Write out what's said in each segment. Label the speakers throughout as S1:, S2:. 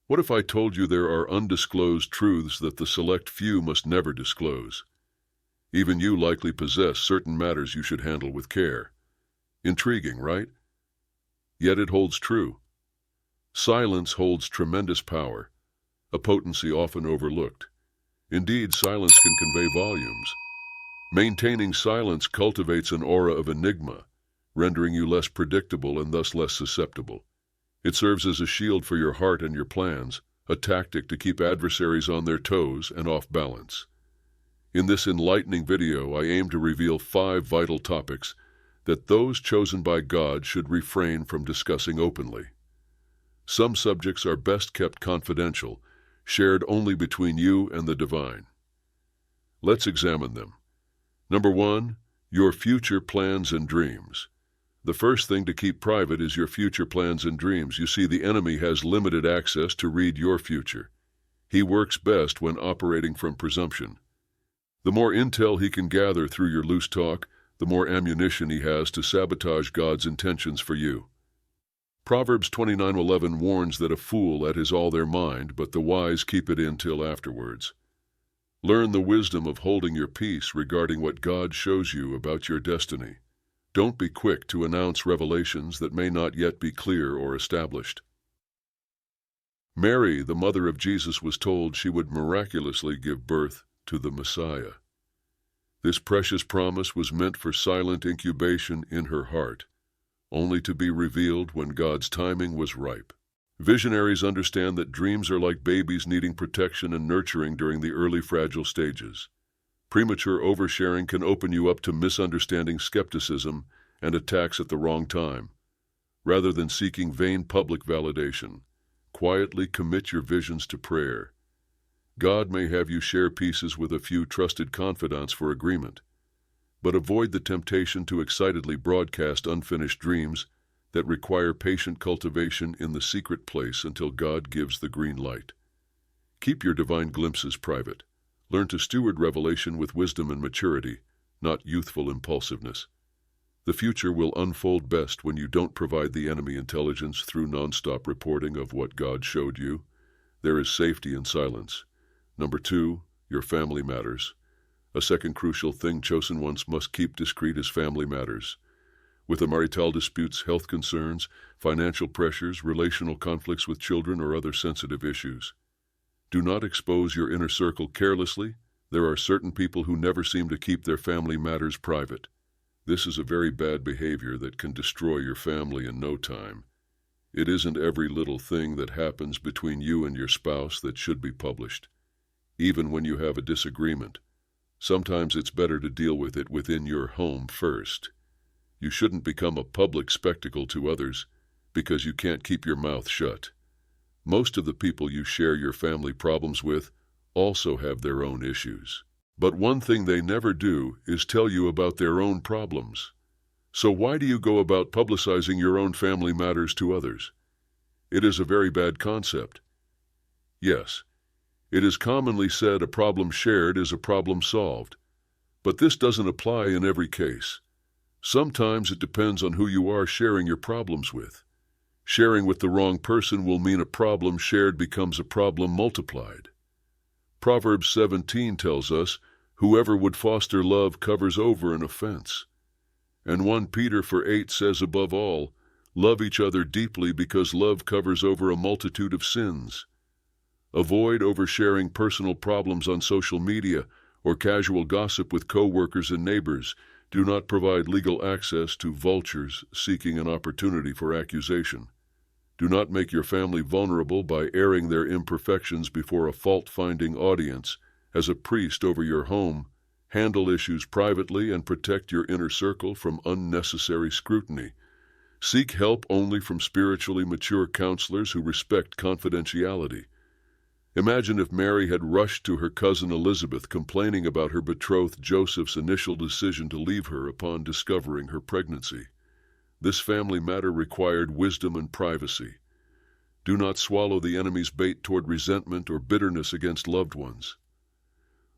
S1: What if I told you there are undisclosed truths that the select few must never disclose? Even you likely possess certain matters you should handle with care. Intriguing, right? Yet it holds true. Silence holds tremendous power, a potency often overlooked. Indeed, silence can convey volumes. Maintaining silence cultivates an aura of enigma, rendering you less predictable and thus less susceptible. It serves as a shield for your heart and your plans, a tactic to keep adversaries on their toes and off balance. In this enlightening video, I aim to reveal 5 vital topics that those chosen by God should refrain from discussing openly. Some subjects are best kept confidential, shared only between you and the divine. Let's examine them. Number 1, your future plans and dreams. The first thing to keep private is your future plans and dreams. You see, the enemy has limited access to read your future. He works best when operating from presumption. The more intel he can gather through your loose talk, the more ammunition he has to sabotage God's intentions for you. Proverbs 29:11 warns that a fool is all their mind, but the wise keep it in till afterwards. Learn the wisdom of holding your peace regarding what God shows you about your destiny. Don't be quick to announce revelations that may not yet be clear or established. Mary, the mother of Jesus, was told she would miraculously give birth to the Messiah. This precious promise was meant for silent incubation in her heart, only to be revealed when God's timing was ripe. Visionaries understand that dreams are like babies needing protection and nurturing during the early fragile stages. Premature oversharing can open you up to misunderstanding, skepticism, and attacks at the wrong time. Rather than seeking vain public validation, quietly commit your visions to prayer. God may have you share pieces with a few trusted confidants for agreement, but avoid the temptation to excitedly broadcast unfinished dreams that require patient cultivation in the secret place until God gives the green light. Keep your divine glimpses private. Learn to steward revelation with wisdom and maturity, not youthful impulsiveness. The future will unfold best when you don't provide the enemy intelligence through nonstop reporting of what God showed you. There is safety in silence. Number 2, your family matters. A second crucial thing chosen ones must keep discreet is family matters. With the marital disputes, health concerns, financial pressures, relational conflicts with children, or other sensitive issues. Do not expose your inner circle carelessly. There are certain people who never seem to keep their family matters private. This is a very bad behavior that can destroy your family in no time. It isn't every little thing that happens between you and your spouse that should be published. Even when you have a disagreement, sometimes it's better to deal with it within your home first. You shouldn't become a public spectacle to others because you can't keep your mouth shut. Most of the people you share your family problems with also have their own issues. But one thing they never do is tell you about their own problems. So why do you go about publicizing your own family matters to others? It is a very bad concept. Yes, it is commonly said a problem shared is a problem solved. But this doesn't apply in every case. Sometimes it depends on who you are sharing your problems with. Sharing with the wrong person will mean a problem shared becomes a problem multiplied. Proverbs 17 tells us, whoever would foster love covers over an offense. And 1 Peter 4:8 says, above all, love each other deeply because love covers over a multitude of sins. Avoid oversharing personal problems on social media or casual gossip with co-workers and neighbors. Do not provide legal access to vultures seeking an opportunity for accusation. Do not make your family vulnerable by airing their imperfections before a fault-finding audience. As a priest over your home, handle issues privately and protect your inner circle from unnecessary scrutiny. Seek help only from spiritually mature counselors who respect confidentiality. Imagine if Mary had rushed to her cousin Elizabeth complaining about her betrothed Joseph's initial decision to leave her upon discovering her pregnancy. This family matter required wisdom and privacy. Do not swallow the enemy's bait toward resentment or bitterness against loved ones.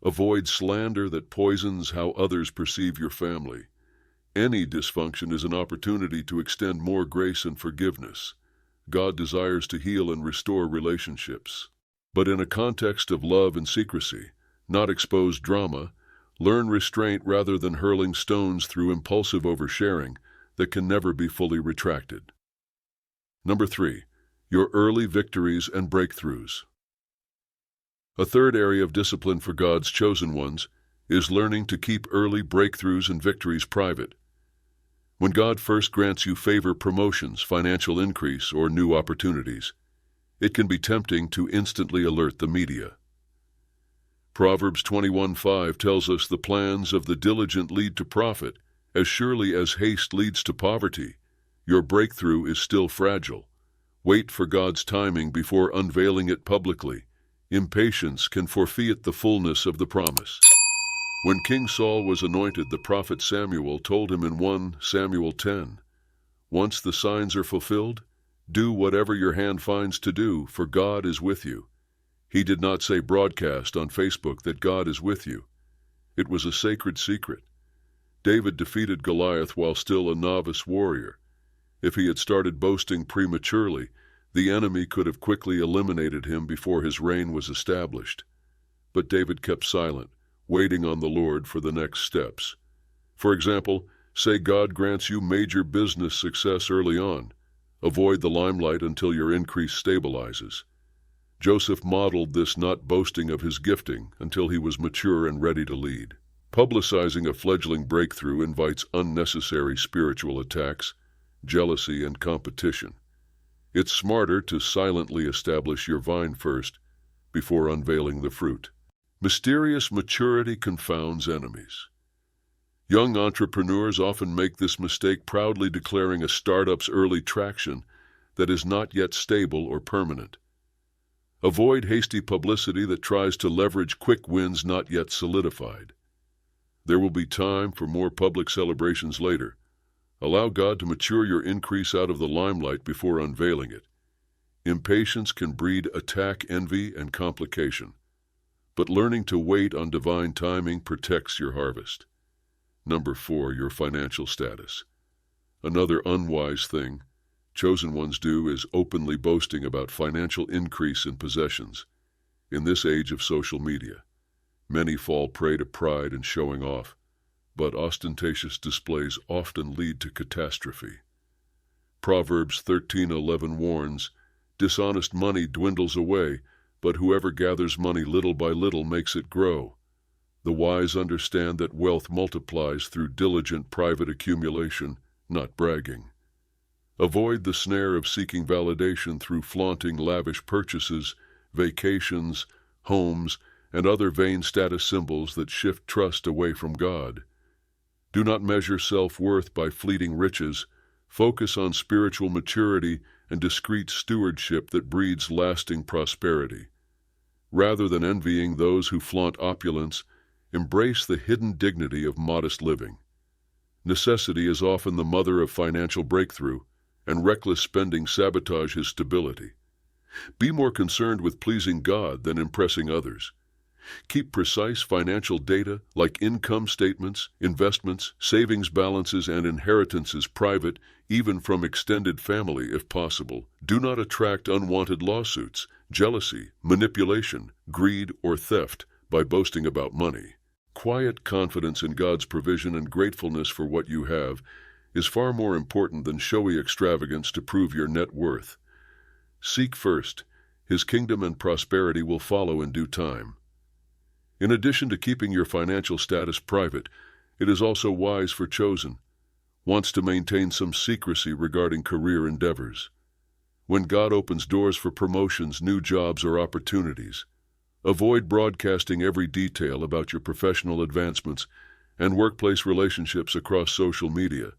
S1: Avoid slander that poisons how others perceive your family. Any dysfunction is an opportunity to extend more grace and forgiveness. God desires to heal and restore relationships. But in a context of love and secrecy, not exposed drama, learn restraint rather than hurling stones through impulsive oversharing that can never be fully retracted. Number 3. Your early victories and breakthroughs. A third area of discipline for God's chosen ones is learning to keep early breakthroughs and victories private. When God first grants you favor, promotions, financial increase, or new opportunities, it can be tempting to instantly alert the media. Proverbs 21:5 tells us the plans of the diligent lead to profit, as surely as haste leads to poverty. Your breakthrough is still fragile. Wait for God's timing before unveiling it publicly. Impatience can forfeit the fullness of the promise. When King Saul was anointed, the prophet Samuel told him in 1 Samuel 10, "Once the signs are fulfilled, do whatever your hand finds to do, for God is with you." He did not say broadcast on Facebook that God is with you. It was a sacred secret. David defeated Goliath while still a novice warrior. If he had started boasting prematurely, the enemy could have quickly eliminated him before his reign was established. But David kept silent, waiting on the Lord for the next steps. For example, say God grants you major business success early on. Avoid the limelight until your increase stabilizes. Joseph modeled this, not boasting of his gifting until he was mature and ready to lead. Publicizing a fledgling breakthrough invites unnecessary spiritual attacks, jealousy, and competition. It's smarter to silently establish your vine first before unveiling the fruit. Mysterious maturity confounds enemies. Young entrepreneurs often make this mistake, proudly declaring a startup's early traction that is not yet stable or permanent. Avoid hasty publicity that tries to leverage quick wins not yet solidified. There will be time for more public celebrations later. Allow God to mature your increase out of the limelight before unveiling it. Impatience can breed attack, envy, and complication. But learning to wait on divine timing protects your harvest. Number 4, your financial status. Another unwise thing chosen ones do is openly boasting about financial increase in possessions. In this age of social media, many fall prey to pride and showing off, but ostentatious displays often lead to catastrophe. Proverbs 13:11 warns, "Dishonest money dwindles away, but whoever gathers money little by little makes it grow." The wise understand that wealth multiplies through diligent private accumulation, not bragging. Avoid the snare of seeking validation through flaunting lavish purchases, vacations, homes, and other vain status symbols that shift trust away from God. Do not measure self-worth by fleeting riches. Focus on spiritual maturity and discreet stewardship that breeds lasting prosperity. Rather than envying those who flaunt opulence, embrace the hidden dignity of modest living. Necessity is often the mother of financial breakthrough, and reckless spending sabotages stability. Be more concerned with pleasing God than impressing others. Keep precise financial data like income statements, investments, savings balances, and inheritances private, even from extended family if possible. Do not attract unwanted lawsuits, jealousy, manipulation, greed, or theft by boasting about money. Quiet confidence in God's provision and gratefulness for what you have is far more important than showy extravagance to prove your net worth. Seek first. His kingdom and prosperity will follow in due time. In addition to keeping your financial status private, it is also wise for chosen wants to maintain some secrecy regarding career endeavors. When God opens doors for promotions, new jobs, or opportunities, avoid broadcasting every detail about your professional advancements and workplace relationships across social media.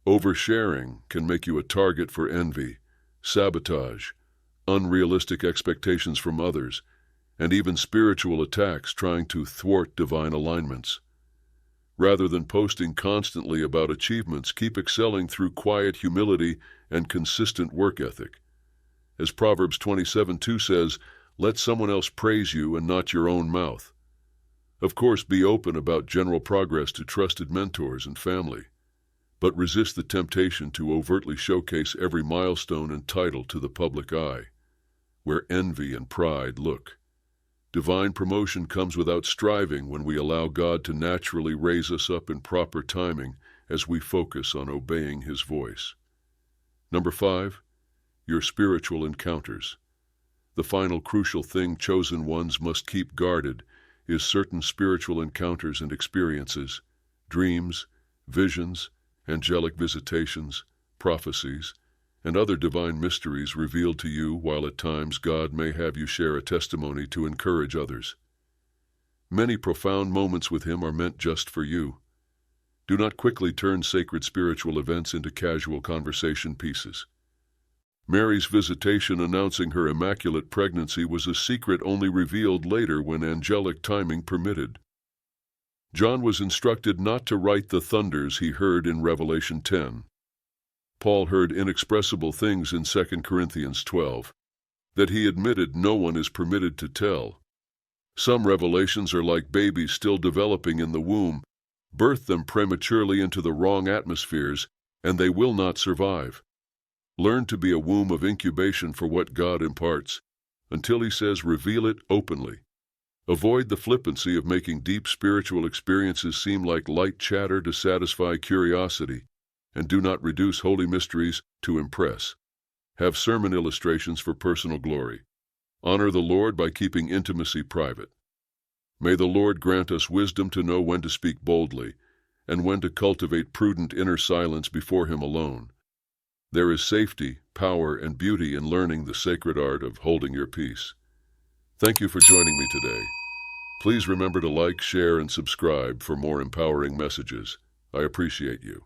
S1: Oversharing can make you a target for envy, sabotage, unrealistic expectations from others, and even spiritual attacks trying to thwart divine alignments. Rather than posting constantly about achievements, keep excelling through quiet humility and consistent work ethic. As Proverbs 27:2 says, "Let someone else praise you and not your own mouth." Of course, be open about general progress to trusted mentors and family. but resist the temptation to overtly showcase every milestone and title to the public eye, where envy and pride look. Divine promotion comes without striving when we allow God to naturally raise us up in proper timing as we focus on obeying His voice. Number 5, your spiritual encounters. The final crucial thing chosen ones must keep guarded is certain spiritual encounters and experiences, dreams, visions, angelic visitations, prophecies, and other divine mysteries revealed to you, while at times God may have you share a testimony to encourage others. Many profound moments with Him are meant just for you. Do not quickly turn sacred spiritual events into casual conversation pieces. Mary's visitation announcing her immaculate pregnancy was a secret only revealed later when angelic timing permitted. John was instructed not to write the thunders he heard in Revelation 10. Paul heard inexpressible things in 2 Corinthians 12 that he admitted no one is permitted to tell. Some revelations are like babies still developing in the womb. Birth them prematurely into the wrong atmospheres, and they will not survive. Learn to be a womb of incubation for what God imparts, until He says reveal it openly. Avoid the flippancy of making deep spiritual experiences seem like light chatter to satisfy curiosity, and do not reduce holy mysteries to impress. Have sermon illustrations for personal glory. Honor the Lord by keeping intimacy private. May the Lord grant us wisdom to know when to speak boldly, and when to cultivate prudent inner silence before Him alone. There is safety, power, and beauty in learning the sacred art of holding your peace. Thank you for joining me today. Please remember to like, share, and subscribe for more empowering messages. I appreciate you.